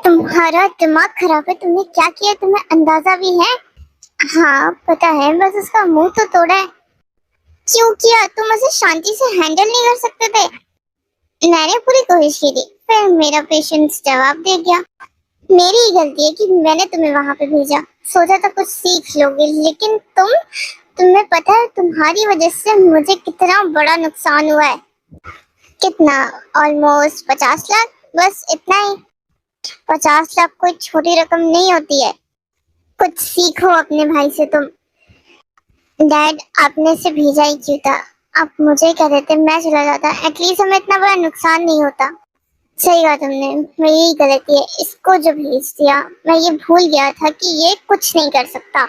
तुम्हारा दिमाग खराब है। तुमने क्या किया, तुम्हें अंदाजा भी है? हाँ पता है, बस उसका मुंह तो तोड़ा है। क्यों किया? तुम उसे शांति से हैंडल नहीं कर सकते थे? मैंने पूरी कोशिश की थी, फिर मेरा पेशेंस जवाब दे गया। मेरी ही गलती है कि मैंने तुम्हें वहां पे भेजा। सोचा था कुछ सीख लोगे, लेकिन तुम्हें पता है तुम्हारी वजह से मुझे कितना बड़ा नुकसान हुआ है। कितना? ऑलमोस्ट 50 लाख। बस इतना ही। 50 लाख कोई छोटी रकम नहीं होती है। कुछ सीखो अपने भाई से तुम। डैड, आपने से भेजा ही क्यों था? आप मुझे कह देते, मैं चला जाता, एटलीस्ट हमें इतना बड़ा नुकसान नहीं होता। सही कहा तुमने, मेरी गलती है। इसको जो भेज दिया, मैं ये भूल गया था कि ये कुछ नहीं कर सकता।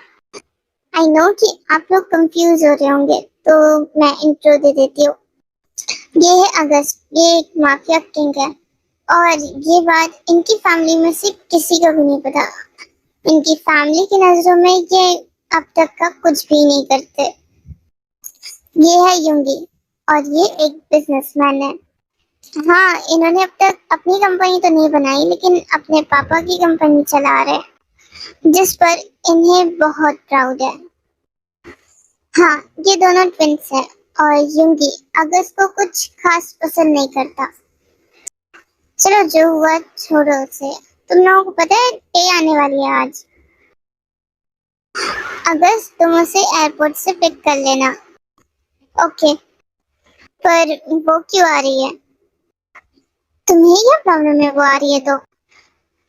आई नो कि आप लोग कंफ्यूज हो रहे होंगे, तो मैं इंट्रो दे देती हूँ। ये है अगस्त, ये एक माफिया किंग है, और ये बात इनकी फैमिली में से किसी को भी नहीं पता। इनकी फैमिली की नजरों में ये अब तक का कुछ भी नहीं करते। ये है युंगी, और ये एक बिजनेसमैन है। हाँ, इन्होंने अब तक अपनी कंपनी तो नहीं बनाई, लेकिन अपने पापा की कंपनी चला रहे हैं, जिस पर इन्हें बहुत प्राउड है। हाँ, ये दोनों ट्विंस हैं, और युंगी अगस्त को कुछ खास पसंद नहीं करता। चलो जो हुआ छोड़ो उसे। तुम लोगों को पता है टे आने वाली है आज। अगस्त, तुम उसे एयरपोर्ट से पिक कर लेना। ओके। पर वो क्यों आ रही है? तुम्हें क्या प्रॉब्लम है वो आ रही है तो?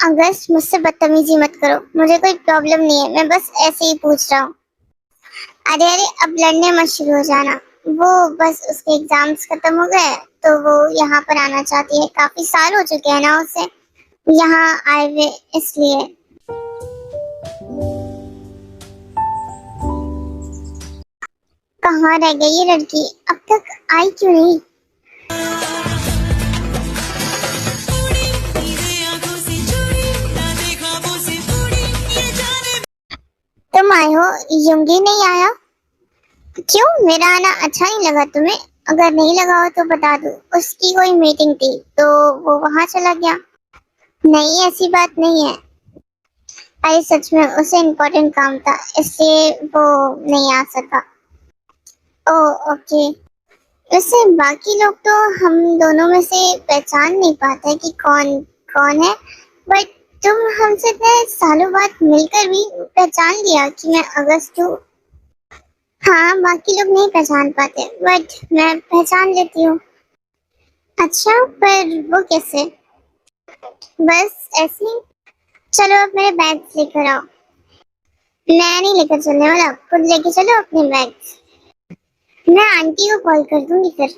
अगस्त, मुझसे बदतमीजी मत करो, मुझे कोई प्रॉब्लम नहीं है, मैं बस ऐसे ही पूछ रहा हूँ। अरे अरे, अब लड़ने मत शुरू हो जाना। वो बस उसके एग्जाम्स खत्म हो गए, तो वो यहाँ पर आना चाहती है। काफी साल हो चुके हैं ना उसे यहाँ आए हुए, इसलिए। कहाँ रह गई ये लड़की? अब तक आई क्यों नहीं? तुम आए हो, युंगी नहीं आया? क्यों, मेरा आना अच्छा नहीं लगा तुम्हें? अगर नहीं लगा हो तो बता दो। उसकी कोई मीटिंग थी तो वो वहां चला गया। नहीं, ऐसी बात नहीं है। अरे सच में उसे इम्पोर्टेंट काम था, इसलिए वो नहीं आ सका। Oh okay. वैसे बाकी लोग तो हम दोनों में से पहचान नहीं पाते कि कौन कौन है, बट तुम हमसे इतने सालों बाद मिलकर भी पहचान लिया कि मैं अगस्त हूँ। हाँ, बाकी लोग नहीं पहचान पाते, बट मैं पहचान लेती हूँ। अच्छा, पर वो कैसे? बस ऐसे ही। चलो अब मेरे बैग लेकर आओ। मैं नहीं लेकर चलने वाला, खुद लेके चलो अपने बैग। मैं आंटी को कॉल कर दूंगी फिर।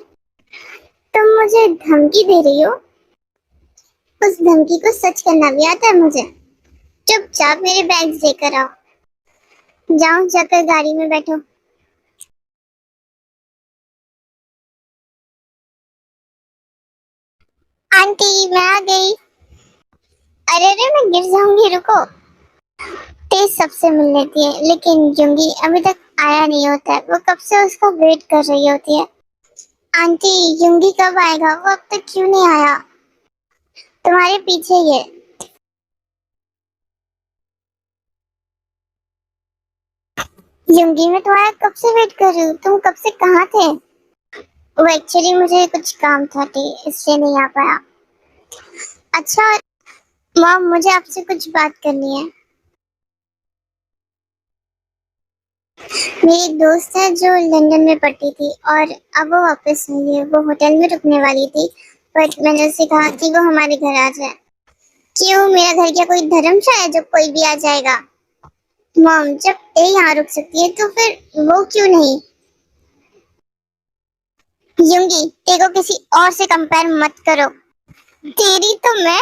तुम मुझे धमकी दे रही हो? उस धमकी को सच करना भी आता है मुझे। चुपचाप मेरे बैग लेकर आओ। जाओ, जाकर गाड़ी में बैठो। आंटी, मैं आ गई। अरे अरे, मैं गिर जाऊंगी, रुको। तेज सबसे मिल लेती है, लेकिन युंगी अभी तक आया नहीं होता है। वो कब से उसका वेट कर रही होती है। आंटी, युंगी कब आएगा? वो अब तक क्यों नहीं आया? तुम्हारे पीछे ही है। युंगी, मैं तुम्हारा कब से वेट कर रही हूँ। तुम कब से कहाँ थे? वो एक्चुअली मुझे कुछ काम था, इसलिए नहीं आ पाया। अच्छा मॉम, मुझे आपसे कुछ बात करनी है। मेरी एक दोस्त है जो लंदन में पढ़ती थी, और अब वो वापस आई है। वो होटल में रुकने वाली थी, बट मैंने उससे कहा कि वो हमारे घर आ जाए। क्यों, मेरा घर क्या कोई धर्मशाला है जो कोई भी आ जाएगा? मॉम, जब ये यहाँ रुक सकती है तो फिर वो क्यों नहीं? यूंगी, तेरे को किसी और से कंपेयर मत करो। तेरी तो मैं।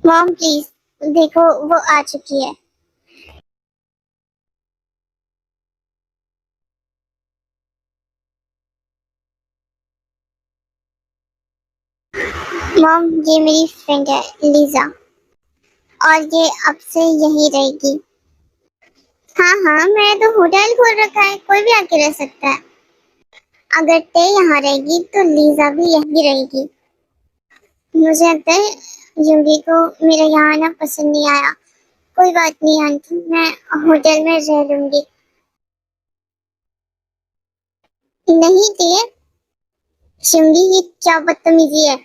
मॉम प्लीज, देखो वो आ चुकी है। मॉम, ये मेरी फ्रेंड है लीजा, और ये अब से यहीं रहेगी। हाँ हाँ, मैं तो होटल खोल रखा है, कोई भी आके रह सकता है। अगर ते यहाँ रहेगी तो लीजा भी यहीं रहेगी। मुझे लगता है युंगी को मेरा यहाँ आना पसंद नहीं आया। कोई बात नहीं आंटी, मैं होटल में रह लूंगी। नहीं दिए, युंगी ये क्या बदतमीजी है।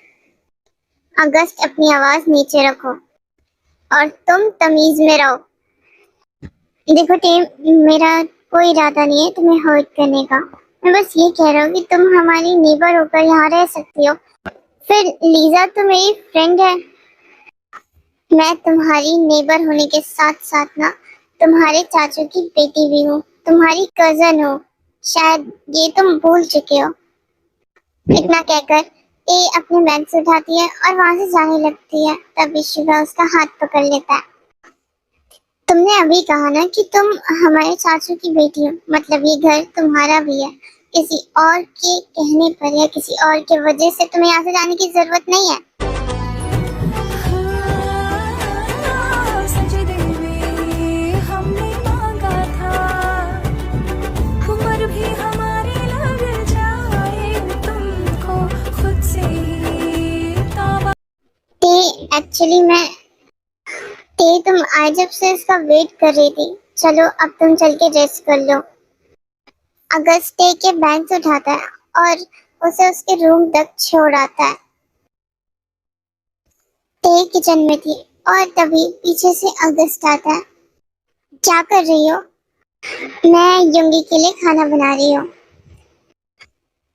अगस्त अपनी आवाज नीचे रखो और तुम तमीज में रहो। देखो टीम, मेरा कोई इरादा नहीं है तुम्हें हर्ट करने का। मैं बस ये कह रहा हूँ कि तुम हमारी नेबर होकर यहाँ रह सकती हो। फिर लीजा तो मेरी फ्रेंड है। मैं तुम्हारी नेबर होने के साथ साथ ना तुम्हारे चाचू की बेटी भी हूँ, तुम्हारी कजन हूँ। शायद ये तुम भूल चुके हो। इतना कहकर ए अपने बैग से उठाती है और वहां से जाने लगती है। तभी शिवा उसका हाथ पकड़ लेता है। तुमने अभी कहा ना कि तुम हमारे चाचू की बेटी हो, मतलब ये घर तुम्हारा भी है। किसी और के कहने पर या किसी और के वजह से तुम्हें यहाँ से जाने की जरूरत नहीं है। एक्चुअली तुम आज जब से इसका वेट कर रही थी। चलो अब तुम चल के रेस्ट कर लो। अगस्त टे के बैग से उठाता है और उसे उसके रूम तक छोड़ आता है। टे किचन में थी और तभी पीछे से अगस्त आता है। क्या कर रही हो? मैं युंगी के लिए खाना बना रही हूँ।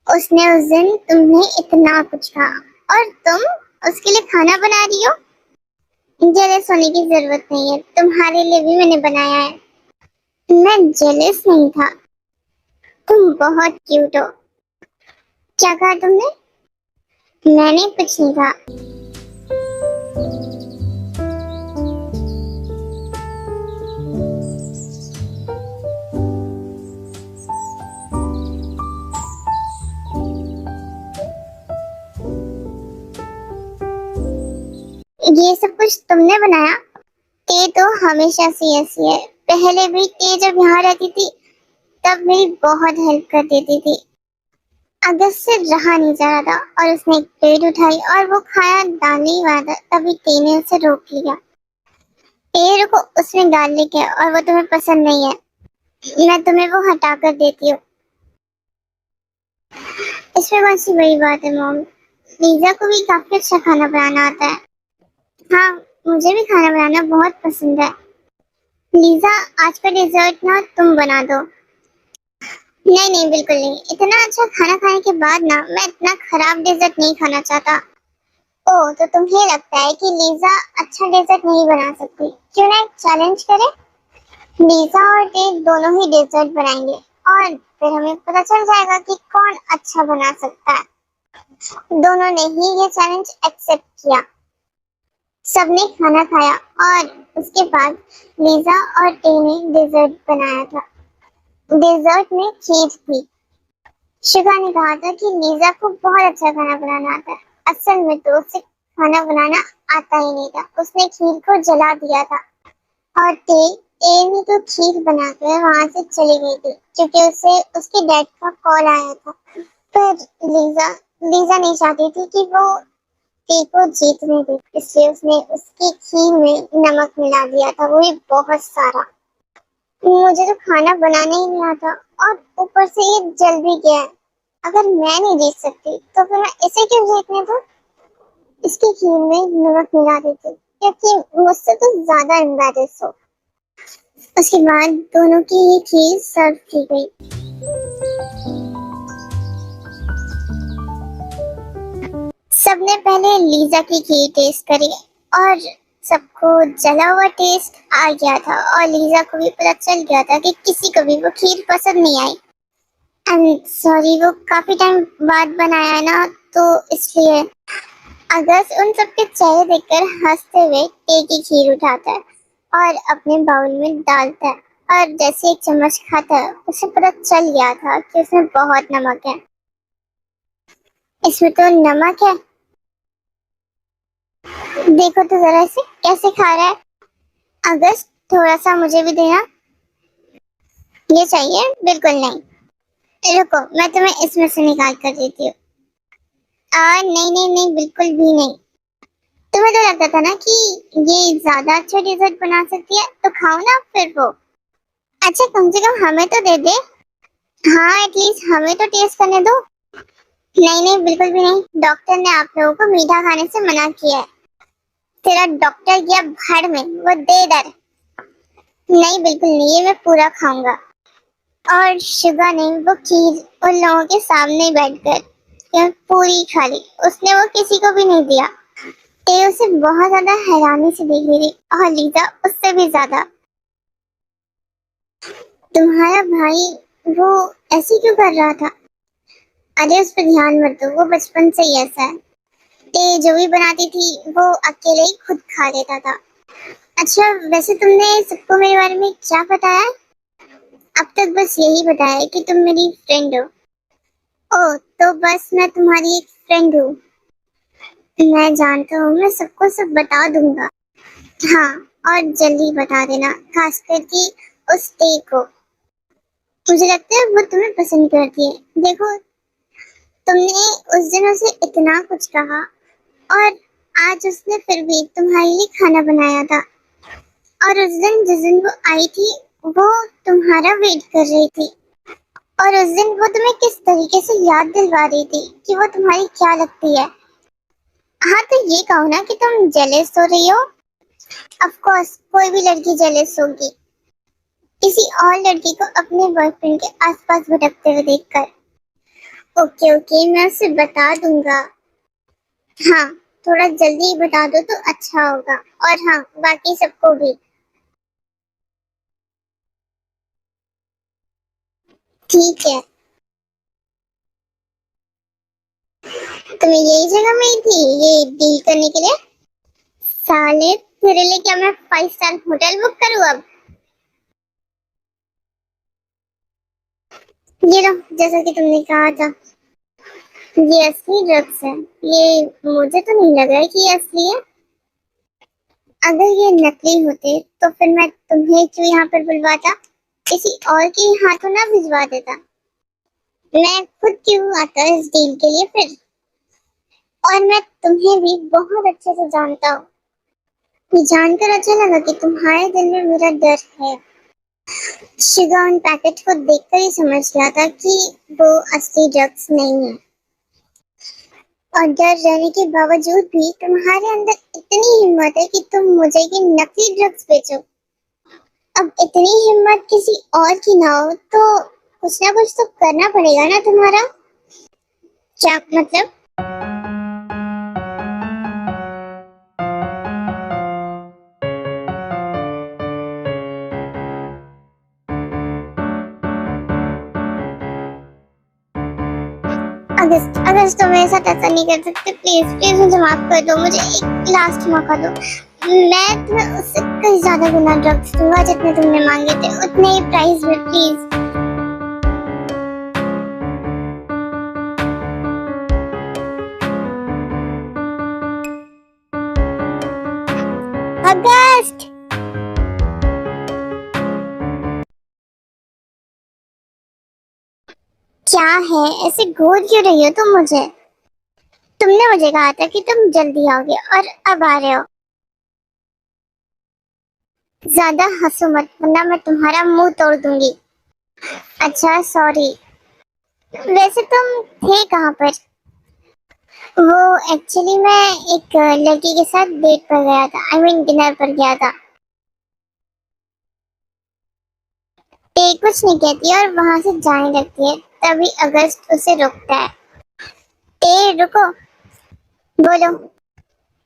उसने उस दिन तुम्हें इतना कुछ कहा और तुम उसके लिए खाना बना रही हो? जेलस होने की जरूरत नहीं है, तुम्हारे लिए भी मैंने बनाया है। मैं जेलस नहीं था, तुम बहुत क्यूट हो। क्या कहा तुमने? मैंने कुछ नहीं कहा। ये सब कुछ तुमने बनाया? ते तो हमेशा से ऐसी है। पहले भी ते जब यहाँ रहती थी तब मेरी बहुत हेल्प कर देती थी। अगस्त से रहा नहीं जा रहा था और उसने एक प्लेट उठाई और वो खाना डालने ही वाला था, तभी ते ने उसे रोक लिया। ए रुको, उसमें गार्लिक है और वो तुम्हें पसंद नहीं है। मैं तुम्हें वो हटा कर देती हूँ। इसमें कौन सी बड़ी बात है मॉम। लीजा को भी काफी अच्छा खाना बनाना आता है। हाँ, मुझे भी खाना बनाना बहुत पसंद है। लीजा, आज का डिजर्ट ना तुम बना दो। नहीं नहीं, बिल्कुल नहीं। इतना अच्छा खाना खाने के बाद ना मैं इतना खराब डेजर्ट नहीं खाना चाहता। ओह, तो तुम्हें लगता है कि लीजा अच्छा डेजर्ट नहीं बना सकती? क्यों ना एक चैलेंज करें? लीजा और डेव दोनों ही डेजर्ट बनाएंगे और फिर हमें पता चल जाएगा कि कौन अच्छा बना सकता है। दोनों ने ही ये चैलेंज एक्सेप्ट किया। सबने खाना खाया और उसके बाद लीजा और टे ने डेजर्ट बनाया था। डेजर्ट में खीर थी। शिवा ने कहा था कि लीजा को बहुत अच्छा खाना बनाना आता है। असल में तो उसे खाना बनाना आता ही नहीं था। उसने खीर को जला दिया था और टे ने तो खीर बनाकर वहां से चली गई थी क्योंकि उसे उसके डैड का कॉल आया था। पर लीजा नहीं चाहती थी कि वो टे को जीतने दे, इसलिए उसने उसकी खीर में नमक मिला दिया था, वो भी बहुत सारा। मुझे तो खाना बनाना ही नहीं आता और ऊपर से ये जल भी गया है। अगर मैं नहीं जीत सकती तो फिर मैं इसे क्यों जीतने दूं? इसकी खीर में नमक मिला देती क्योंकि मुझसे तो ज्यादा एम्बैरेस हो। उसके बाद दोनों की ये खीर सर्व की गई। सबने पहले लीजा की खीर टेस्ट करी और सबको जला हुआ टेस्ट आ गया था और लीजा को भी पता चल गया था कि किसी को भी वो खीर पसंद नहीं आई। एंड सॉरी, वो काफी टाइम बाद बनाया है ना, तो इसलिए। अगस्त उन सबके चेहरे देखकर हंसते हुए टे की खीर उठाता है और अपने बाउल में डालता है और जैसे एक चम्मच खाता है उसे पता चल गया था कि उसमें बहुत नमक है। इसमें तो नमक है, देखो तो जरा इसे कैसे खा रहा है। अगस्त, थोड़ा सा मुझे भी देना। ये चाहिए? बिल्कुल नहीं। रुको, मैं तुम्हें इसमें से निकाल कर देती हूँ। नहीं नहीं नहीं, बिल्कुल भी नहीं। तुम्हें तो लगता था ना कि ये ज्यादा अच्छा डेजर्ट बना सकती है, तो खाओ ना फिर वो। अच्छा कम से कम हमें तो दे दे। हाँ एटलीस्ट हमें तो टेस्ट करने दो। नहीं नहीं बिल्कुल भी नहीं, डॉक्टर ने आप लोगों को मीठा खाने से मना किया है। तेरा डॉक्टर गया भाड़ में, वो दे इधर। नहीं बिल्कुल नहीं, ये मैं पूरा खाऊंगा। और शुगा ने वो खीर उन लोगों के सामने बैठकर पूरी खा ली। उसने वो किसी को भी नहीं दिया। ते उसे बहुत ज्यादा हैरानी से देख रही थी और लीजा उससे भी ज्यादा। तुम्हारा भाई वो ऐसे क्यों कर रहा था? अरे उस पर ध्यान मत दो, वो बचपन से ही ऐसा है। ते जो भी बनाती थी वो अकेले ही खुद खा लेता था। अच्छा वैसे तुमने सबको मेरे बारे में क्या बताया? अब तक बस यही बताया है कि तुम मेरी फ्रेंड हो। ओह तो बस मैं तुम्हारी एक फ्रेंड हूँ। मैं जानता हूँ, मैं सबको सब बता दूंगा। हाँ और जल्दी बता देना, खास करके उस टे को। मुझे लगता है वो तुम्हें पसंद करती है। देखो तुमने उस दिन उसे इतना कुछ कहा और आज उसने फिर भी तुम्हारे लिए खाना बनाया था। और उस दिन जिस दिन वो आई थी वो तुम्हारा वेट कर रही थी। और उस दिन वो तुम्हें किस तरीके से याद दिलवा रही थी कि वो तुम्हारी क्या लगती है। हाँ तो ये कहो ना कि तुम जेलस हो रही हो। ऑफ कोर्स कोई भी लड़की जेलस होगी किसी और लड़की को अपने बॉयफ्रेंड के आसपास भटकते हुए देखकर। ओके ओके मैं उसे बता दूंगा। हाँ थोड़ा जल्दी बता दो तो अच्छा होगा। और हाँ बाकी सबको भी। ठीक है। तुम्हें यही जगह मिली थी ये डील करने के लिए? साले तेरे लिए क्या मैं 5 स्टार होटल बुक करूँ अब? ये लो, जैसा कि तुमने कहा था ये असली ड्रग्स है। ये मुझे तो नहीं लग रहा है कि ये असली है। अगर ये नकली होते तो फिर मैं तुम्हें क्यों यहाँ पर बुलवाता, किसी और के हाथों ना भिजवा देता। मैं खुद क्यों आता इस डील के लिए फिर। और मैं तुम्हें भी बहुत अच्छे से जानता हूँ। ये जानकर अच्छा लगा कि तुम्हारे दिल में मेरा डर है। शिगा उन पैकेट को देखकर ही समझ गया था कि वो असली ड्रग्स नहीं है। और डर रहने के बावजूद भी तुम्हारे अंदर इतनी हिम्मत है कि तुम मुझे ये नकली ड्रग्स बेचो। अब इतनी हिम्मत किसी और की ना हो तो कुछ ना कुछ तो करना पड़ेगा ना तुम्हारा। क्या मतलब? अगस्त अगस्त तो मेरे साथ ऐसा नहीं कर सकते, प्लीज प्लीज मुझे माफ कर दो, मुझे एक लास्ट मौका दो। मैं तुम्हें उससे कहीं ज्यादा गुना ड्रग्स दूंगा जितने तुमने मांगे थे, उतने ही प्राइस में प्लीज। अगस्त क्या है, ऐसे घूर क्यों रही हो तुम मुझे? तुमने मुझे कहा था कि तुम जल्दी आओगे और अब आ रहे हो। ज्यादा हंसो मत वरना मैं तुम्हारा मुंह तोड़ दूंगी। अच्छा सॉरी। वैसे तुम थे कहाँ पर? वो एक्चुअली मैं एक लड़की के साथ डेट पर गया था, आई मीन डिनर पर गया था। ते कुछ नहीं कहती और वहां से जाने लगती है, तभी अगस्त उसे रोकता है। ते रुको। बोलो।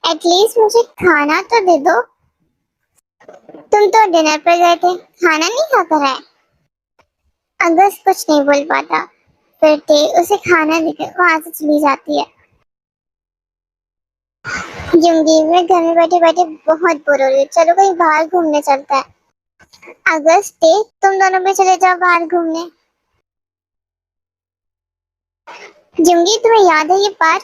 एटलीस्ट मुझे खाना तो दे दो। तुम तो डिनर पर गए थे, खाना नहीं खा कर आए। अगस्त कुछ नहीं बोल पाता, फिर ते उसे खाना देकर वहां से चली जाती है। यूंगी मैं घर में बैठे बैठे बहुत बोर हो रही हूँ, चलो कहीं बाहर घूमने चलता है। अगस्त ते तुम दोनों भी चले जाओ बाहर घूमने। यूंगी तुम्हें याद है ये पार्क?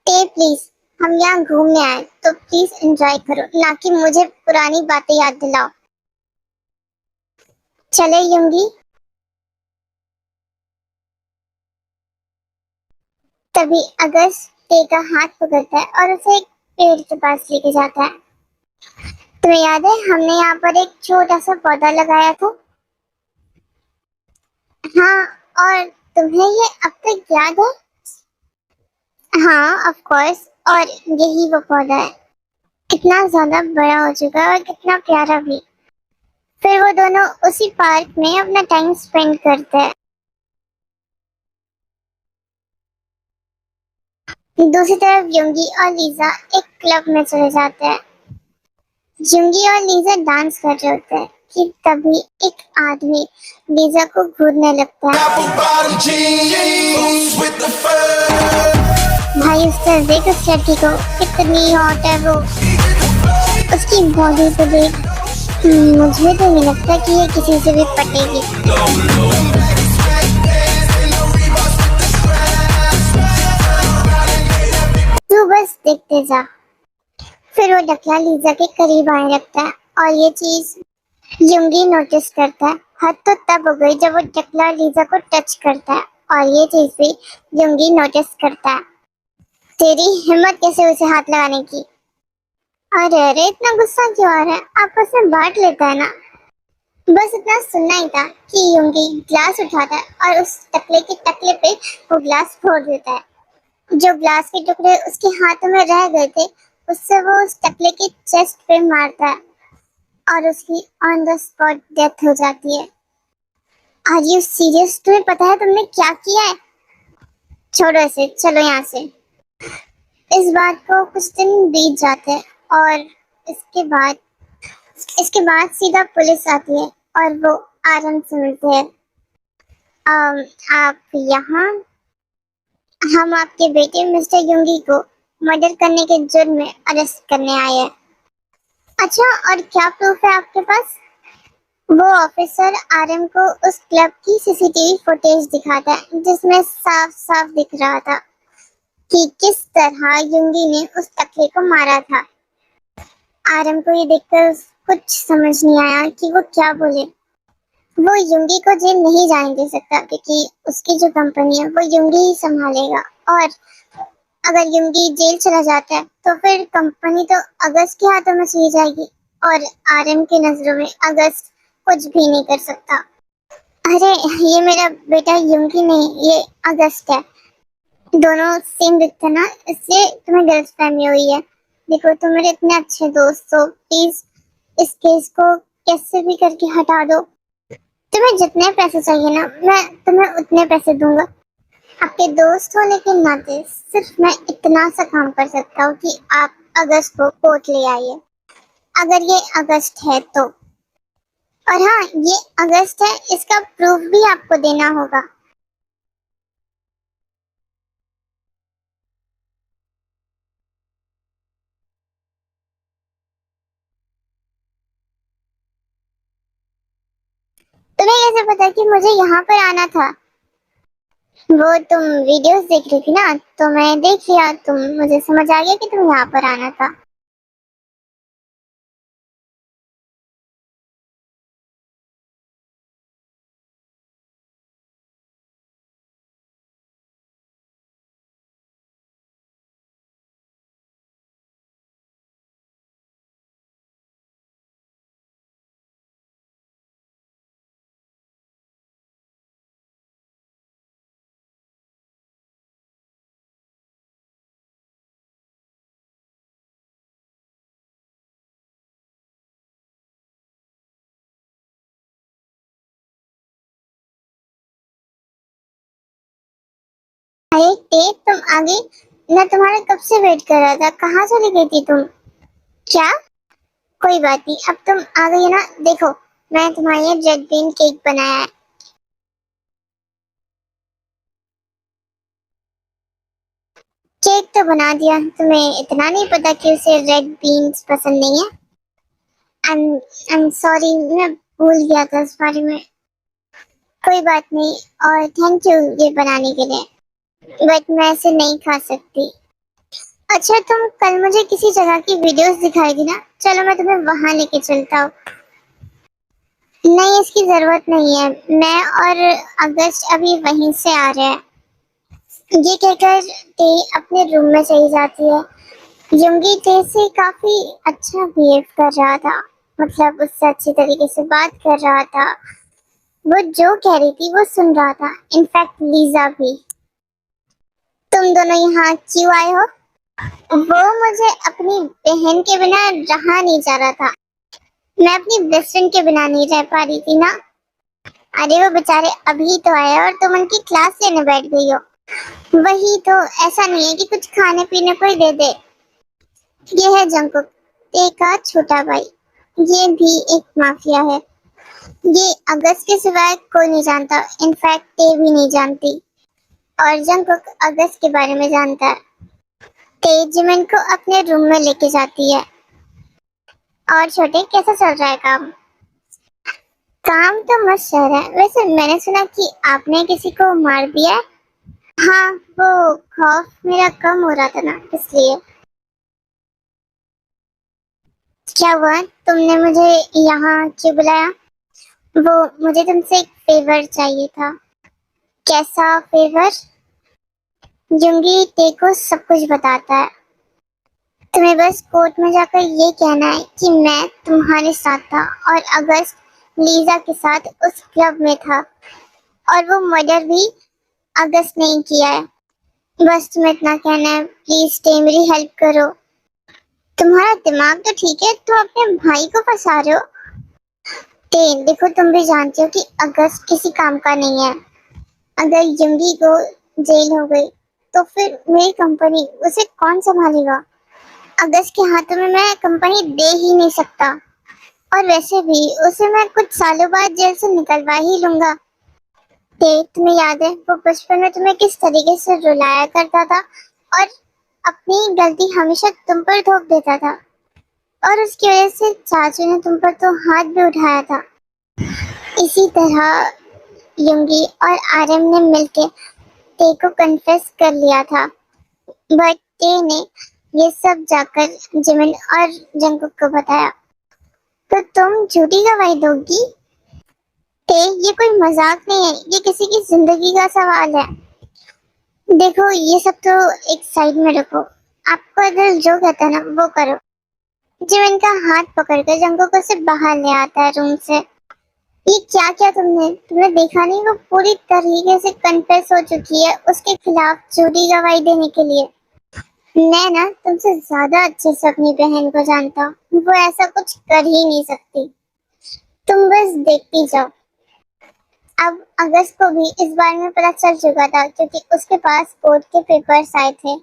ते प्लीज, हम यहाँ घूमने आए तो प्लीज एंजॉय करो, ना कि मुझे पुरानी बातें याद दिलाओ। चले यूंगी। तभी अगस्त ते का हाथ पकड़ता है और उसे एक पेड़ के पास लेके जाता है। तुम्हें याद है हमने यहाँ पर एक छोटा सा पौधा लगाया था? हाँ, और तुम्हें ये अब तक याद है? हाँ ऑफ कोर्स, और यही वो पौधा है। कितना ज्यादा बड़ा हो चुका है और कितना प्यारा भी। फिर वो दोनों उसी पार्क में अपना टाइम स्पेंड करते हैं। दूसरी तरफ युंगी और लीजा एक क्लब में चले जाते हैं। युंगी और लीजा डांस कर रहे होते हैं कि तभी एक आदमी लीजा को घूरने लगता है। भाई उस तरह देख उस लड़की को, कितनी हॉट है वो। उसकी बॉडी को देख, मुझे तो नहीं लगता कि ये किसी से भी पटेगी। तू बस देखते जा। फिर वो डकला लीजा के करीब आने लगता है और ये चीज युंगी नोटिस करता है। हद तो तब हो गई जब वो डकला लीजा को टच करता है और ये चीज भी युंगी नोटिस करता है। तेरी हिम्मत कैसे उसे हाथ लगाने की? अरे अरे इतना गुस्सा क्यों आ रहा है? आपस में बांट लेता है ना। बस इतना सुनना ही था कि युंगी ग्लास उठाता है और उस टकले के टकले पे वो ग्लास फोड़ देता है। जो ग्लास के टुकड़े उसके हाथों में रह गए थे उससे वो उस टकले के चेस्ट पे मारता है और उसकी ऑन द स्पॉट डेथ हो जाती है। Are you serious? तुम्हें पता है तुमने क्या किया है? छोड़ो इसे, चलो यहाँ से। इस बात को कुछ दिन बीत जाते हैं और इसके बाद सीधा पुलिस आती है और वो आरम से मिलते हैं। आप यहाँ? हम आपके बेटे मिस्टर युंगी को मर्डर करने के जुर्म में अरेस्ट करने आए हैं। अच्छा, और क्या प्रूफ है आपके पास? वो ऑफिसर आरएम को उस क्लब की सीसीटीवी फुटेज दिखाता है जिसमें साफ साफ दिख रहा था कि किस तरह युंगी ने उस टकले को मारा था। आरएम को ये देखकर कुछ समझ नहीं आया कि वो क्या बोले। वो युंगी को जेल नहीं जाने दे सकता क्योंकि उसकी जो कंपनी है वो युंगी ही संभालेगा, और अगर युंगी जेल चला जाता है तो फिर कंपनी तो अगस्त के हाथों में चली जाएगी और आरएम की नजरों में अगस्त कुछ भी नहीं कर सकता। अरे ये मेरा बेटा युंगी नहीं, ये अगस्त है। दोनों सेम दिखते ना, इसलिए तुम्हें गलतफहमी हुई है। देखो तुम मेरे इतने अच्छे दोस्त हो, प्लीज इस केस को कैसे भी करके हटा दो। तुम्हें जितने पैसे चाहिए ना मैं तुम्हें उतने पैसे दूंगा। आपके दोस्त होने के नाते सिर्फ मैं इतना सा काम कर सकता हूँ कि आप अगस्त को कोर्ट ले आइए, अगर ये अगस्त है तो। और हाँ, ये अगस्त है, इसका प्रूफ भी आपको देना होगा। तुम्हें कैसे पता कि मुझे यहाँ पर आना था? वो तुम वीडियोस देख रही थी ना, तो मैं देख लिया, मुझे समझ आ गया कि तुम यहाँ पर आना था। अरे टेप, तुम आ गई। मैं तुम्हारा कब से वेट कर रहा था, कहाँ चली गई थी तुम? क्या? कोई बात नहीं, अब तुम आ गई है ना। देखो मैं तुम्हारे लिए रेड बीन केक बनाया है। केक तो बना दिया, तुम्हें इतना नहीं पता कि उसे रेड बीन्स पसंद नहीं है। आई एम सॉरी, मैं भूल गया था इस बारे में। कोई बात नहीं, और थैंक यू ये बनाने के लिए, बट मैं इसे नहीं खा सकती। अच्छा, तुम कल मुझे किसी जगह की वीडियोस दिखाएगी ना, चलो मैं तुम्हें वहां लेके चलता हूँ। नहीं, इसकी जरूरत नहीं है, मैं और अगस्त अभी वहीं से आ रहे हैं। ये कहकर ते अपने रूम में चली जाती है। युंगी टे से काफी अच्छा बिहेव कर रहा था, मतलब उससे अच्छी तरीके से बात कर रहा था। वो जो कह रही थी वो सुन रहा था, इनफैक्ट लीजा भी। तुम दोनों यहाँ क्यों आए हो? वो मुझे अपनी बहन के बिना रहा नहीं जा रहा था। मैं अपनी बेस्ट फ्रेंड के बिना नहीं रह पा रही थी ना। अरे वो बेचारे अभी तो आए और तुम उनकी क्लास लेने बैठ गई हो। वही तो, ऐसा नहीं है कि कुछ खाने पीने को ही दे दे। ये है जंकुक, ते का छोटा भाई। ये भी एक माफिया है। ये अगस्त के सिवाय कोई नहीं जानता, इनफैक्ट ते भी नहीं जानती। और जंकुक अगस्त के बारे में जानता है। ते जिमिन को अपने रूम में लेके जाती है। और छोटे, कैसा चल रहा है काम? काम तो मस्त चल रहा है। वैसे मैंने सुना कि आपने किसी को मार दिया है। हाँ, वो खौफ मेरा कम हो रहा था ना, इसलिए। क्या हुआ? तुमने मुझे यहाँ क्यों बुलाया? वो, मुझे तुमसे एक फेवर चाहिए था। कैसा फेवर? युंगी ते को सब कुछ बताता है। तुम्हें बस कोर्ट में जाकर ये कहना है कि मैं तुम्हारे साथ था और अगस्त लीजा के साथ उस क्लब में था, और वो मर्डर भी अगस्त ने ही किया है। बस तुम्हें इतना कहना है, प्लीज ते मेरी हेल्प करो। तुम्हारा दिमाग तो ठीक है, तुम अपने भाई को फंसा रहे हो। ते, देखो तुम भी जानते हो कि अगस्त किसी काम का नहीं है। अगर युंगी को जेल हो गई तो फिर मेरी कंपनी, उसे कौन संभालेगा? अगस्त के हाथों में मैं कंपनी दे ही नहीं सकता। और वैसे भी उसे मैं कुछ सालों बाद जेल से निकलवा ही लूंगा। ते, तुम्हें याद है वो बचपन में तुम्हें किस तरीके से रुलाया करता था और अपनी गलती हमेशा तुम पर थोप देता था, और उसकी वजह से चाचू ने तुम पर तो हाथ भी उठाया था। इसी तरह युंगी और आरएम ने मिलके ते को कन्फेस कर लिया था, बट ते ने ये सब जाकर जिमिन और जंकुक को बताया। तो तुम झूठी गवाही दोगी? ते, ये कोई मजाक नहीं है, ये किसी की जिंदगी का सवाल है। देखो ये सब तो एक साइड में रखो, आपका दिल जो कहता है ना वो करो। जिमिन का हाथ पकड़कर जंकुक उसे बाहर ले आता है रूम से। ये क्या किया तुमने? तुमने देखा नहीं, वो पूरी तरीके से कन्फेस हो चुकी है उसके खिलाफ झूठी गवाही देने के लिए। मैं ना तुमसे ज्यादा अच्छे से अपनी बहन को जानता हूँ, वो ऐसा कुछ कर ही नहीं सकती। तुम बस देखती जाओ। अब अगस्त को भी इस बारे में पता चल चुका था, क्योंकि उसके पास कोर्ट के पेपर्स आए थे।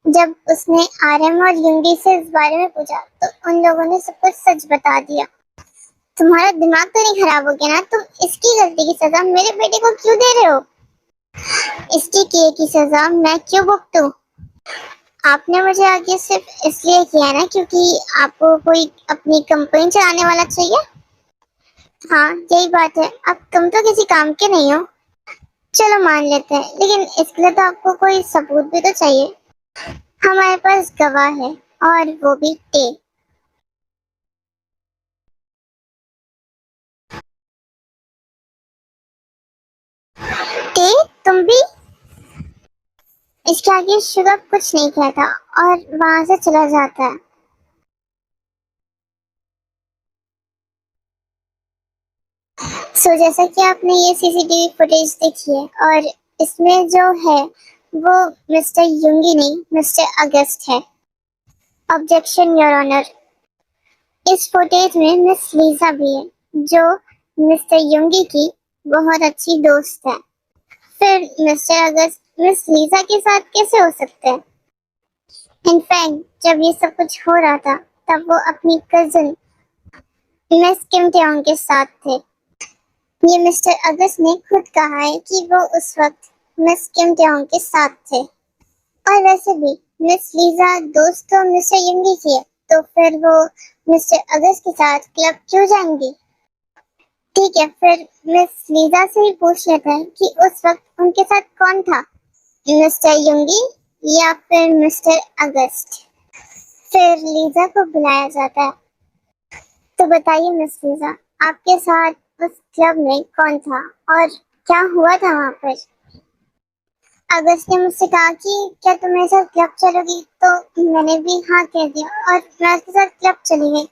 जब उसने आरएम और युंगी से इस बारे में पूछा तो उन लोगों ने सब कुछ सच बता दिया। तुम्हारा दिमाग तो नहीं खराब हो गया ना? तुम इसकी गलती की सजा मेरे बेटे को क्यों दे रहे हो? इसके किए की सजा मैं क्यों भुगतूं? आपने मुझे आगे सिर्फ इसलिए किया ना क्योंकि आपको कोई अपनी कंपनी चलाने वाला चाहिए। हाँ, यही बात है। अब तुम तो किसी काम के नहीं हो। चलो मान लेते हैं, लेकिन इसके लिए तो आपको कोई सबूत भी तो चाहिए। हमारे पास गवाह है, और वो भी टे। टे, तुम भी? इसके आगे शुगर कुछ नहीं कहता और वहां से चला जाता है। जैसा कि आपने ये सीसीटीवी फुटेज देखी है, और इसमें जो है वो मिस्टर युंगी नहीं, मिस्टर अगस्त है। Objection your honour. इस फुटेज में मिस लीजा भी है, जो मिस्टर युंगी की बहुत अच्छी दोस्त है। फिर मिस्टर अगस्त मिस लीजा के साथ कैसे हो सकते हैं? इनफैक्ट जब ये सब कुछ हो रहा था तब वो अपनी कजिन मिस किम टेओंग के साथ थे। ये मिस्टर अगस्त ने खुद कहा है कि वो उस वक्त मिस किम टेओंग के साथ थे। और वैसे भी मिस लीजा दोस्त तो मिस्टर युंगी की है, तो फिर वो मिस्टर अगस्त के साथ क्लब क्यों जाएंगी? ठीक है, फिर मिस लीजा से ही पूछ लेते हैं कि उस वक्त उनके साथ कौन था, मिस्टर युंगी या फिर मिस्टर अगस्त। फिर लीजा को बुलाया जाता है। तो बताइए मिस लीजा, आपके साथ उस क्लब में कौन था और क्या हुआ था वहां पर? अगस्त ने मुझसे कहा कि क्या तुम मेरे साथ क्लब चलोगी, तो मैंने भी हाँ कह दिया और मैं उसके साथ क्लब चली गई।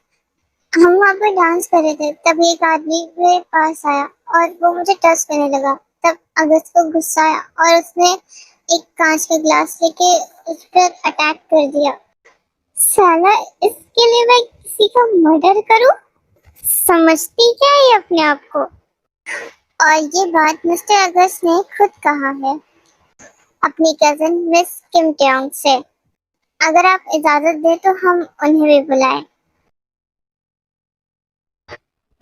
हम वहाँ पे डांस कर रहे थे, तभी एक आदमी मेरे पास आया और वो मुझे टच करने लगा। तब अगस्त को गुस्सा आया और उसने एक कांच का ग्लास लेके उस पर अटैक कर दिया। साला, इसके लिए मैं किसी का मर्डर करूं? समझती क्या है ये अपने आप को? और ये बात मिस्टर अगस्त ने खुद कहा है अपनी कजिन मिस किम ट्योंग से। अगर आप इजाजत दें तो हम उन्हें भी बुलाएं।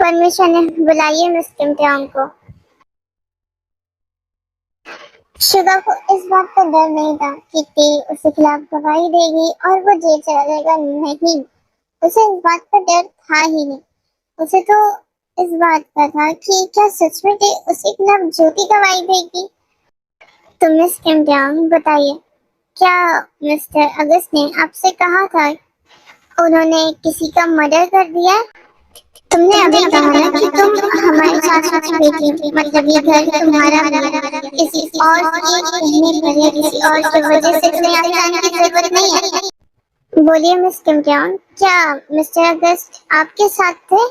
परमिशन है, बुलाइए मिस किम ट्योंग को। शुगा को इस बात का डर नहीं था कि टी उसके खिलाफ गवाही देगी और वो जेल चला जाएगा। नहीं, उसे इस बात का डर था ही नहीं। उसे तो इस बात का था कि क्या सच में टी उसके खिलाफ झूठी गवाही देगी। तो मिस किम ट्योंग बताइए, क्या मिस्टर अगस्त ने आपसे कहा था उन्होंने किसी का मर्डर कर दिया है? तुमने अभी कहा ना कि तुम हमारी चाचा की बेटी हो, मतलब ये घर तुम्हारा भी है। किसी और के कहने पर या किसी और की वजह से तुम्हें यहाँ जाने की जरूरत नहीं है। बोलिए मिस किम ट्योंग, क्या मिस्टर अगस्त आपके साथ थे?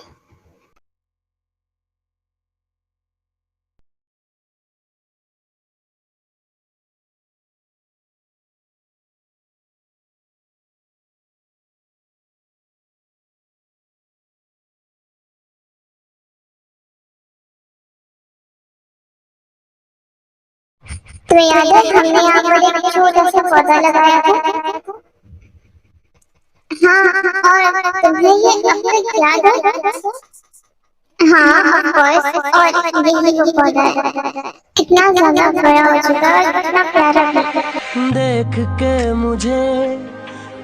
तो याद है हमने यहाँ पर एक छोटा सा पौधा लगाया था? हाँ, और तुम्हें ये अब तक याद है? हाँ, ऑफ कोर्स, और यही वो पौधा है। कितना ज्यादा बड़ा हो चुका है और कितना प्यारा है। देख के मुझे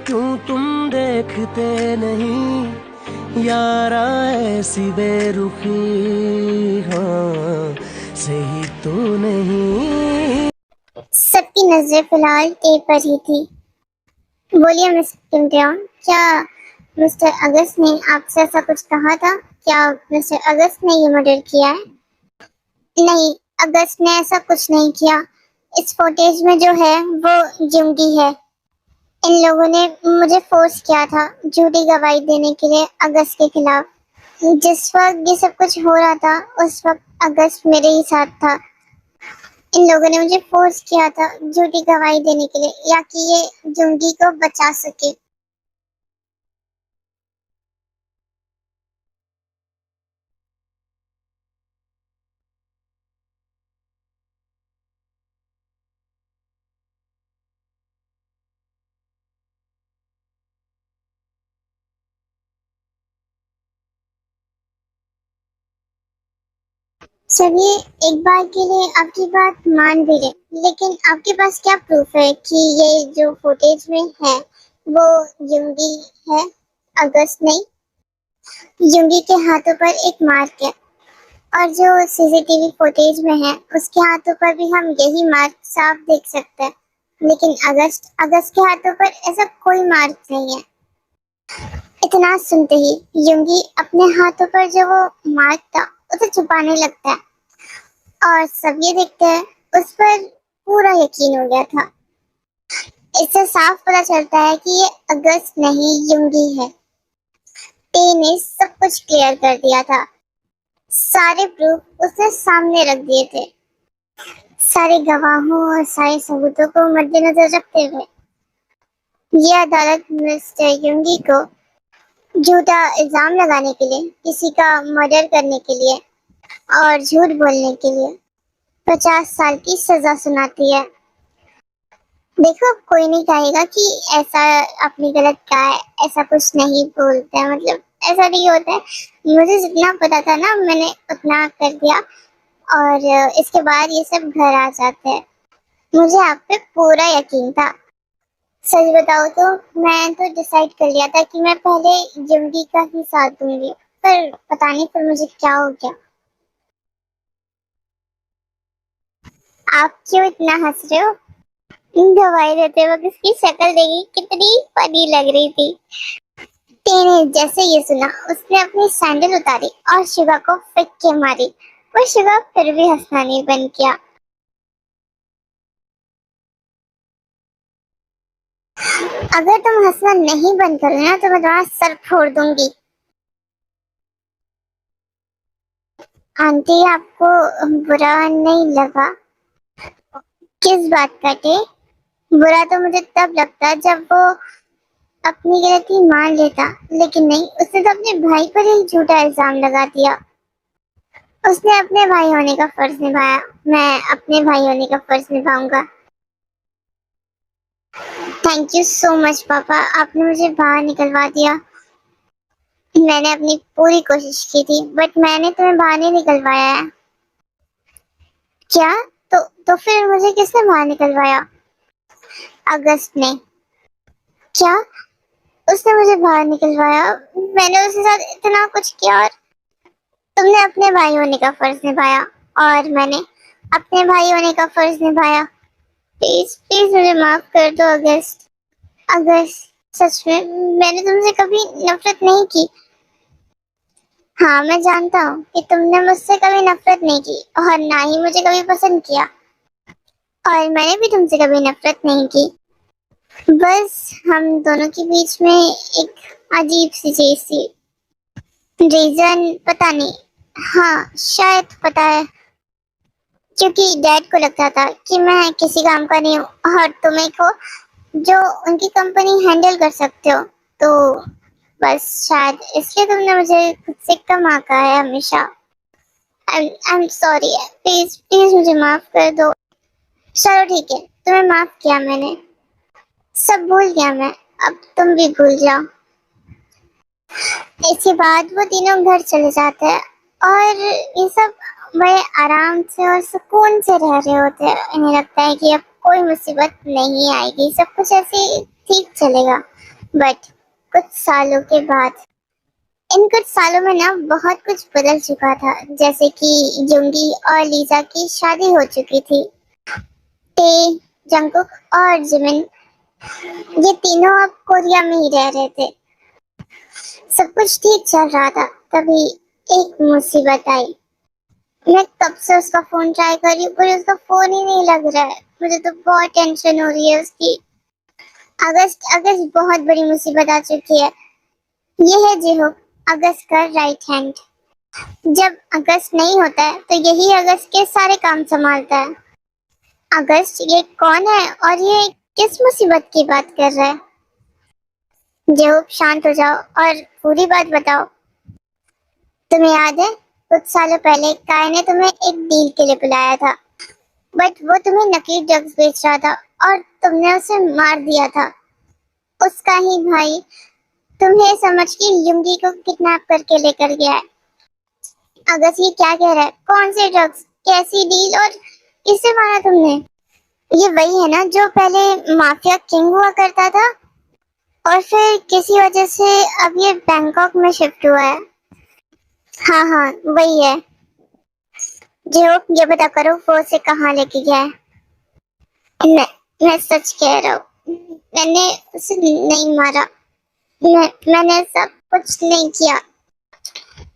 क्यों तुम देखते नहीं यारा, ऐसी बेरुखी हाँ सही तो नहीं। सबकी नजरें फिलहाल टे पर ही थी। बोलिए मिस किम ट्योंग, क्या मिस्टर अगस्त ने आपसे ऐसा कुछ कहा था? क्या मिस्टर अगस्त ने ये मर्डर किया है? नहीं, अगस्त ने ऐसा कुछ नहीं किया। इस फुटेज में जो है वो जुंगी है। इन लोगों ने मुझे फोर्स किया था झूठी गवाही देने के लिए अगस्त के खिलाफ। जिस वक्त ये सब कुछ हो रहा था उस वक्त अगस्त मेरे ही साथ था। इन लोगों ने मुझे फोर्स किया था झूठी गवाही देने के लिए, या कि ये जुंगी को बचा सके। चलिए, एक बार के लिए आपकी बात मान भी ले, लेकिन आपके पास क्या प्रूफ है कि ये जो फुटेज में है वो युंगी है, अगस्त नहीं? युंगी के हाथों पर एक मार्क है और जो सीसीटीवी फुटेज में है उसके हाथों पर भी हम यही मार्क साफ देख सकते हैं। लेकिन अगस्त अगस्त के हाथों पर ऐसा कोई मार्क नहीं है। इतना सुनते ही युंगी अपने हाथों पर जो वो मार्क था उसे छुपाने लगता है और सब ये देखते हैं। उस पर पूरा यकीन हो गया था। इससे साफ पता चलता है कि ये अगस्त नहीं युंगी है। टे ने सब कुछ क्लियर कर दिया था। सारे प्रूफ उसने सामने रख दिए थे, सारे गवाहों और सारे सबूतों को मद्देनजर रखते हुए। ये अदालत मिस्टर युंगी को झूठा इल्जाम लगाने के लिए, किसी का मर्डर करने के लिए और झूठ बोलने के लिए 50 साल की सजा सुनाती है। देखो, कोई नहीं कहेगा कि ऐसा आपने गलत कहा है, ऐसा कुछ नहीं बोलते हैं, मतलब ऐसा नहीं होता है। मुझे जितना पता था ना मैंने उतना कर दिया और इसके बाद ये सब घर आ जाते हैं। मुझे आप पे पूरा यकीन था। सच बताओ तो मैं तो डिसाइड कर लिया था कि मैं पहले जिंदगी का ही साथ दूंगी, पर पता नहीं फिर मुझे क्या हो गया। आप क्यों इतना हंस रहे हो? गवाही देते वक्त उसकी शक्ल देखी, कितनी फनी लग रही थी। तेने जैसे ये सुना उसने अपनी सैंडल उतारी और शिवा को फेंक के मारी। वो शिवा फिर भी हंसना नहीं बंद किया। अगर तुम हंसना नहीं बंद करो ना तो मैं तुम्हारा सर फोड़ दूंगी। आंटी, आपको बुरा नहीं लगा? किस बात का टे? बुरा तो मुझे तब लगता जब वो अपनी गलती मान लेता, लेकिन नहीं, उसने तो अपने भाई पर ही झूठा इल्जाम लगा दिया। उसने अपने भाई होने का फर्ज निभाया, मैं अपने भाई होने का फर्ज निभाऊंगा। थैंक यू सो मच पापा, आपने मुझे बाहर निकलवा दिया। मैंने अपनी पूरी कोशिश की थी, बट मैंने तुम्हें बाहर नहीं निकलवाया है। क्या? तो फिर मुझे किसने बाहर निकलवाया? अगस्त ने। क्या? उसने मुझे बाहर निकलवाया? मैंने उसके साथ इतना कुछ किया और तुमने अपने भाई होने का फर्ज निभाया और मैंने अपने भाई होने का फर्ज निभाया। प्लीज प्लीज मुझे माफ कर दो अगस्त। अगस्त, सच में मैंने तुमसे कभी नफरत नहीं की। हाँ, मैं जानता हूँ कि तुमने मुझसे कभी नफरत नहीं की और ना ही मुझे कभी पसंद किया, और मैंने भी तुमसे कभी नफरत नहीं की। बस हम दोनों के बीच में एक अजीब सी चीज थी। रीजन पता नहीं। हाँ, शायद पता है, क्योंकि डैड को लगता था कि मैं किसी काम का नहीं हूँ और तुम्हें को जो उनकी कंपनी हैंडल कर सकते हो, तो बस शायद इसलिए तुमने मुझे खुद से कम आंका है हमेशा। I am sorry, please please मुझे माफ कर दो। चलो ठीक है, तुम्हें माफ किया मैंने, सब भूल गया मैं, अब तुम भी भूल जाओ। इसके बाद वो तीनों घर चले जाते हैं और ये सब बड़े आराम से और सुकून से रह रहे होते हैं। इन्हें लगता है कि अब कोई मुसीबत नहीं आएगी, सब कुछ ऐसे ही ठीक चलेगा। बट कुछ सालों के बाद, इन कुछ सालों में ना बहुत कुछ बदल चुका था। जैसे कि जुंगी और लीजा की शादी हो चुकी थी। टे, जंकुक और जिमिन, ये तीनों अब कोरिया में ही रह रहे थे। सब कुछ ठीक चल रहा था, तभी एक मुसीबत आई। मैं कब से उसका फोन ट्राई कर रही हूँ पर उसका फोन ही नहीं लग रहा है। मुझे तो बहुत टेंशन हो रही है उसकी। अगस्त, अगस्त, बहुत बड़ी मुसीबत आ चुकी है। ये है जिहो, अगस्त का राइट हैंड। जब अगस्त नहीं होता है तो यही अगस्त के सारे काम संभालता है। अगस्त, ये कौन है और ये किस मुसीबत की बात कर रहा है? जिहो, शांत हो जाओ और पूरी बात बताओ। तुम्हें याद है कुछ सालों पहले काय ने तुम्हें एक डील के लिए बुलाया था, बट वो तुम्हें नकली ड्रग्स बेच रहा था और तुमने उसे मार दिया था। उसका ही भाई तुम्हें समझ के लुंगी को किडनैप करके लेकर गया है। अगस्त, ये क्या कह रहा है? कौन से ड्रग्स, कैसी डील और किसे मारा तुमने? ये वही है ना जो पहले माफिया किंग हुआ करता था और फिर किसी वजह से अब ये बैंकॉक में शिफ्ट हुआ है। हाँ हाँ, वही है। जो ये बता करो वो उसे कहाँ लेके गया है? मैं सच कह रहा हूँ, मैंने उसे नहीं मारा। मैंने सब कुछ नहीं किया।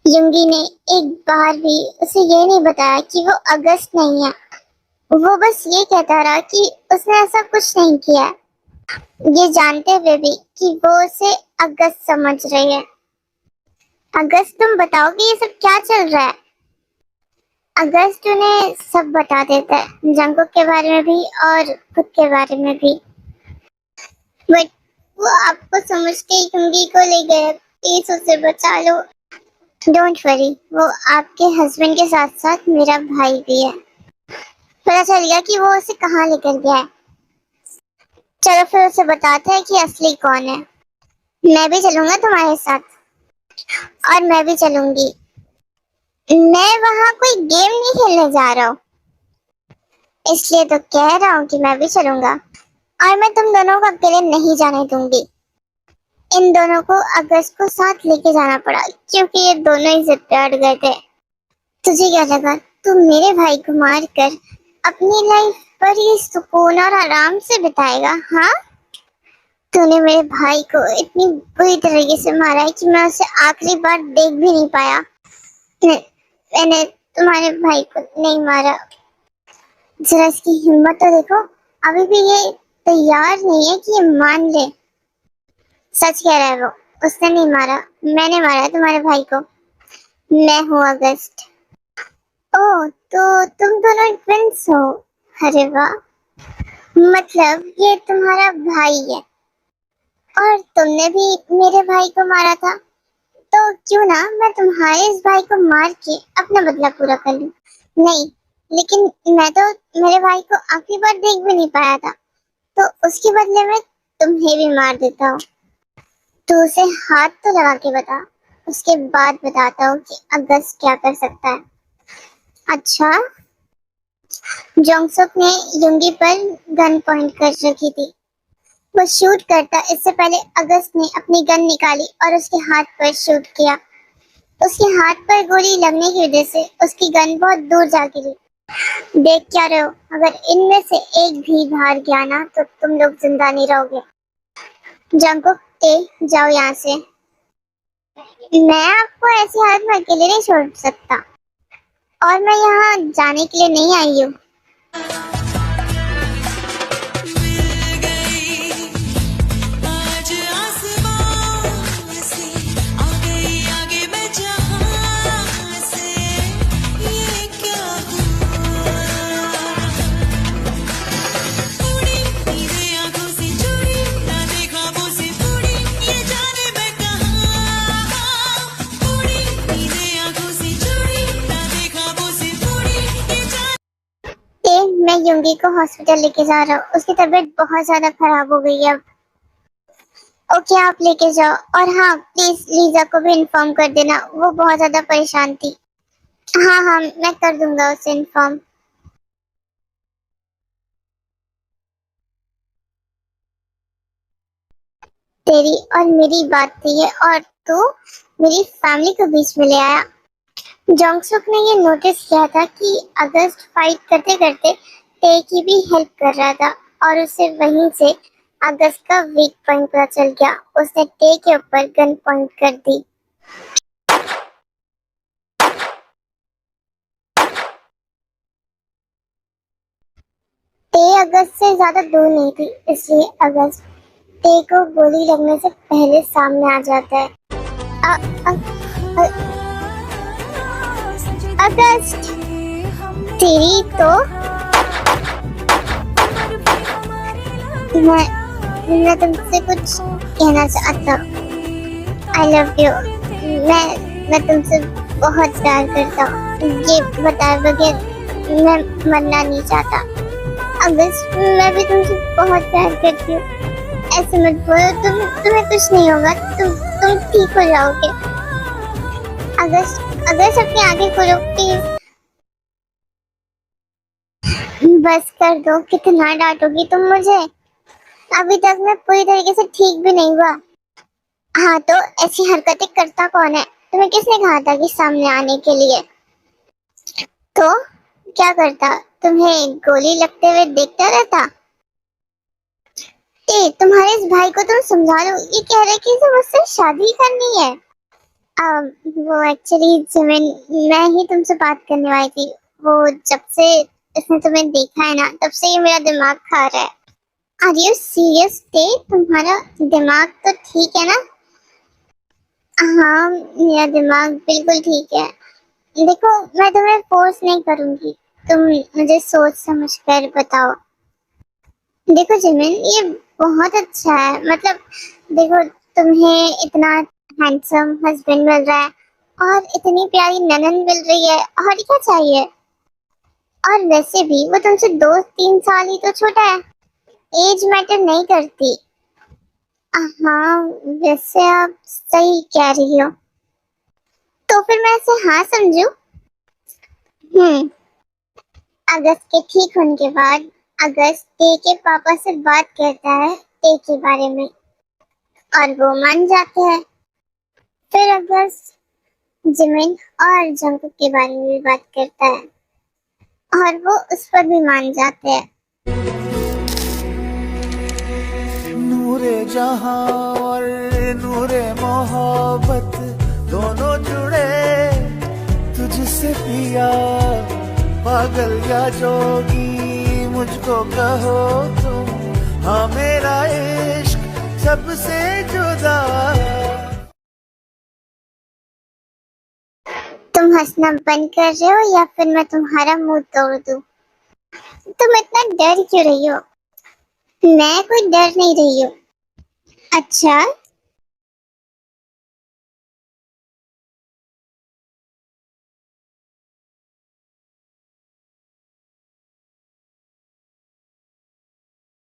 युंगी ने एक बार भी उसे ये नहीं बताया कि वो अगस्त नहीं है। वो बस ये कहता रहा कि उसने ऐसा कुछ नहीं किया, ये जानते हुए भी कि वो उसे अगस्त समझ रही है। अगस्त, तुम बताओ कि ये सब क्या चल रहा है? अगस्त उन्हें सब बता देता है, जंगकुक के बारे में भी और खुद के बारे में भी। बट वो आपको समझ के युंगी को ले गए, प्लीज उसे बचा लो। डोंट वरी, वो आपके हस्बैंड के साथ साथ मेरा भाई भी है। पता चल गया कि वो उसे कहाँ लेकर गया है। चलो फिर उसे बताते हैं कि असली कौन है। मैं भी चलूंगा तुम्हारे साथ, और मैं भी चलूंगी। मैं वहाँ कोई गेम नहीं खेलने जा रहा हूँ, इसलिए तो कह रहा हूँ कि मैं भी चलूंगा, और मैं तुम दोनों को अकेले नहीं जाने दूंगी। इन दोनों को अगस्त को साथ लेके जाना पड़ा क्योंकि ये दोनों ही जिद पे अड़ गए थे। तुझे क्या लगा तू मेरे भाई को मार कर अपनी लाइफ बड़ी सुकून और आराम से बिताएगा? हाँ, तूने मेरे भाई को इतनी बुरी तरीके से मारा है कि मैं उसे आखिरी बार देख भी नहीं पाया। मैंने तुम्हारे भाई को नहीं मारा। जरा इसकी हिम्मत तो देखो, अभी भी ये तैयार नहीं है कि ये मान ले सच कह रहा है वो। उसने नहीं मारा, मैंने मारा तुम्हारे भाई को। मैं हूँ अगस्त। ओह, तो तुम दोनों ट्विंस हो। अरे वाह, मतलब ये तुम्हारा भाई है और तुमने भी मेरे भाई को मारा था। तो क्यों ना मैं तुम्हारे इस भाई को मार के अपना बदला पूरा कर लूं। नहीं, लेकिन मैं तो मेरे भाई को आखिरी बार देख भी नहीं पाया था, तो उसके बदले में तुम्हें भी मार देता हूँ। तो उसे हाथ तो लगा के बता, उसके बाद बताता हूँ कि अगस्त क्या कर सकता है। अच्छा, जोंगसुक ने युंगी पर गन पॉइंट कर रखी थी। वो शूट करता इससे पहले अगस्त ने अपनी गन निकाली और उसके हाथ पर शूट किया। उसके हाथ पर गोली लगने की वजह से उसकी गन बहुत दूर जा गिरी। देख क्या रहे हो, अगर इनमें से एक भी बाहर गया ना तो तुम लोग जिंदा नहीं रहोगे। जंगकुक, जाओ यहाँ से। मैं आपको ऐसी हालत में अकेले नहीं छोड़ सकता, और मैं यहाँ जाने के लिए नहीं आई हूँ। मैं युंगी को हॉस्पिटल लेके जा रहा हूँ, उसकी तबीयत बहुत ज्यादा खराब हो गई है अब। ओके, आप लेके जाओ, और हाँ प्लीज लीजा को भी इन्फॉर्म कर देना, वो बहुत ज्यादा परेशान थी। हाँ हाँ, मैं कर दूंगा उसे इन्फॉर्म। तेरी और मेरी बात थी है, और तू मेरी फैमिली को बीच में ले आया। जोंगसुक ने ये नोटिस किया था कि अगस्त फाइट करते करते टे की भी हेल्प कर रहा था, और उसे वहीं से अगस्त का वीक पॉइंट पता चल गया। उसने टे के ऊपर गन पॉइंट कर दी। टे अगस्त से ज्यादा दूर नहीं थी, इसलिए अगस्त टे को गोली लगने से पहले सामने आ जाता है। अ, अ, अ, अगस्त, तेरी तो मैं तुमसे कुछ कहना चाहता हूँ। I love you. मैं तुमसे बहुत प्यार करता हूँ, ये बताए बगैर मैं मरना नहीं चाहता। अगस्त, मैं भी तुमसे बहुत प्यार करती हूँ। ऐसे मत बोलो, तुम्हें कुछ नहीं होगा, तुम ठीक हो जाओगे। अगस्त, अगस्त अपनी आंखें खोलो प्लीज। बस कर दो, कितना डांटोगी तुम मुझे। अभी तक मैं पूरी तरीके से ठीक भी नहीं हुआ। हाँ, तो ऐसी हरकतें करता कौन है? तुम्हें किसने कहा था कि सामने आने के लिए? तो क्या करता, तुम्हें गोली लगते हुए देखता रहता? तुम्हारे इस भाई को तुम समझा लो, ये कह रहे कि इसे मुझसे शादी करनी है। वो एक्चुअली जिमिन, मैं ही तुमसे बात करने वाली थी। वो जब से इसने तुम्हें देखा है ना, तब से ये मेरा दिमाग खा रहा है। Are you serious? तुम्हारा दिमाग तो ठीक है ना? हाँ, मेरा दिमाग बिल्कुल ठीक है। देखो, मैं तुम्हें फोर्स नहीं करूंगी, तुम मुझे सोच समझ कर बताओ। देखो जिमिन, ये बहुत अच्छा है। मतलब देखो, तुम्हें इतना हैंडसम हस्बैंड मिल रहा है और इतनी प्यारी ननन मिल रही है, और क्या चाहिए? और वैसे भी वो तुमसे 2-3 साल ही तो छोटा है, एज मैटर नहीं करती। हाँ, वैसे आप सही कह रही हो। तो फिर मैं इसे हाँ समझू? अगस्त के ठीक होने के बाद अगस्त टे के पापा से बात करता है टे के बारे में, और वो मान जाते हैं। फिर अगस्त जिमिन और जंगकुक के बारे में भी बात करता है, और वो उस पर भी मान जाते हैं। नूरे जहां और नूरे मोहब्बत दोनों जुड़े तुझसे पिया, पागल या जोगी मुझको कहो तुम। हाँ, मेरा इश्क सबसे जुदा। तुम हंसना बंद कर रहे हो या फिर मैं तुम्हारा मुंह तोड़ दूं? तुम इतना डर क्यों रही हो? मैं कोई डर नहीं रही हूँ। अच्छा,